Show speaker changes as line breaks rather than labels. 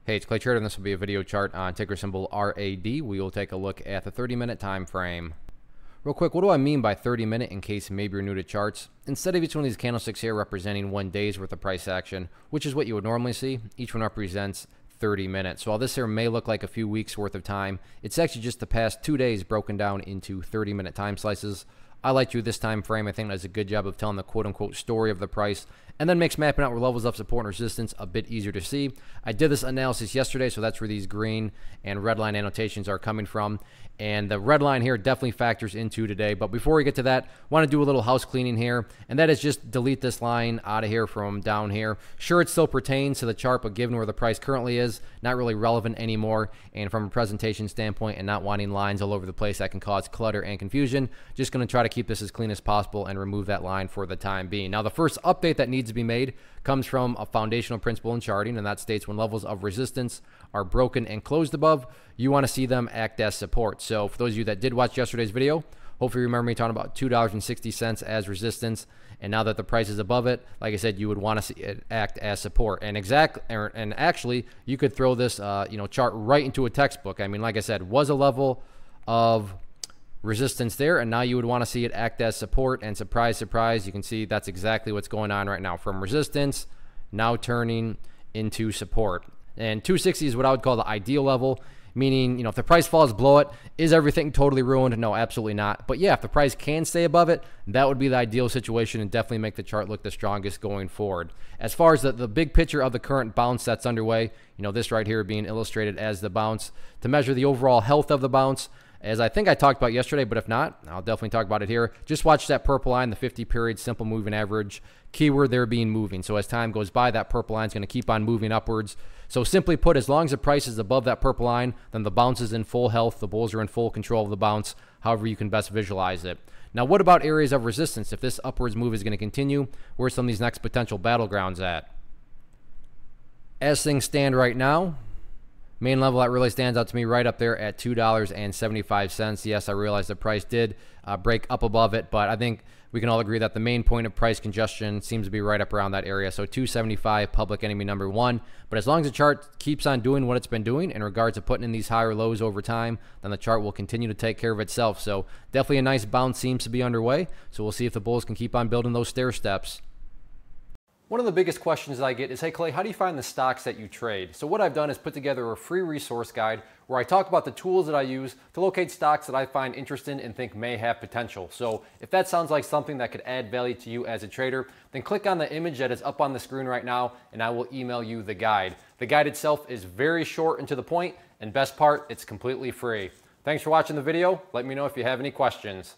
Hey, it's Clay Trader, and this will be a video chart on ticker symbol RAD. We will take a look at the 30-minute time frame. Real quick, what do I mean by 30-minute in case maybe you're new to charts? Instead of each one of these candlesticks here representing 1 day's worth of price action, which is what you would normally see, each one represents 30 minutes. So while this here may look like a few weeks worth of time, it's actually just the past 2 days broken down into 30-minute time slices. I like to do this time frame. I think that does a good job of telling the quote-unquote story of the price, and then makes mapping out where levels of support and resistance a bit easier to see. I did this analysis yesterday, so that's where these green and red line annotations are coming from. And the red line here definitely factors into today. But before we get to that, I want to do a little house cleaning here, and that is just delete this line out of here from down here. Sure, it still pertains to the chart, but given where the price currently is, not really relevant anymore. And from a presentation standpoint and not wanting lines all over the place that can cause clutter and confusion, just going to try to keep this as clean as possible and remove that line for the time being. Now, the first update that needs to be made comes from a foundational principle in charting, and that states when levels of resistance are broken and closed above, you want to see them act as support. So for those of you that did watch yesterday's video, hopefully you remember me talking about $2.60 as resistance, and now that the price is above it, like I said, you would want to see it act as support. And actually, you could throw this chart right into a textbook. I mean, like I said, was a level of resistance there, and now you would want to see it act as support, and surprise, surprise, you can see that's exactly what's going on right now. From resistance, now turning into support. And 260 is what I would call the ideal level, meaning, if the price falls below it, is everything totally ruined? No, absolutely not. But yeah, if the price can stay above it, that would be the ideal situation and definitely make the chart look the strongest going forward. As far as the big picture of the current bounce that's underway, this right here being illustrated as the bounce, to measure the overall health of the bounce, as I think I talked about yesterday, but if not, I'll definitely talk about it here. Just watch that purple line, the 50-period simple moving average. Keyword there being moving. So as time goes by, that purple line is going to keep on moving upwards. So simply put, as long as the price is above that purple line, then the bounce is in full health. The bulls are in full control of the bounce, however you can best visualize it. Now, what about areas of resistance? If this upwards move is going to continue, where's some of these next potential battlegrounds at? As things stand right now, main level that really stands out to me right up there at $2.75. Yes, I realize the price did break up above it, but I think we can all agree that the main point of price congestion seems to be right up around that area. So 275, public enemy number one. But as long as the chart keeps on doing what it's been doing in regards to putting in these higher lows over time, then the chart will continue to take care of itself. So definitely a nice bounce seems to be underway. So we'll see if the bulls can keep on building those stair steps. One of the biggest questions that I get is, hey Clay, how do you find the stocks that you trade? So what I've done is put together a free resource guide where I talk about the tools that I use to locate stocks that I find interesting and think may have potential. So if that sounds like something that could add value to you as a trader, then click on the image that is up on the screen right now and I will email you the guide. The guide itself is very short and to the point, and best part, it's completely free. Thanks for watching the video. Let me know if you have any questions.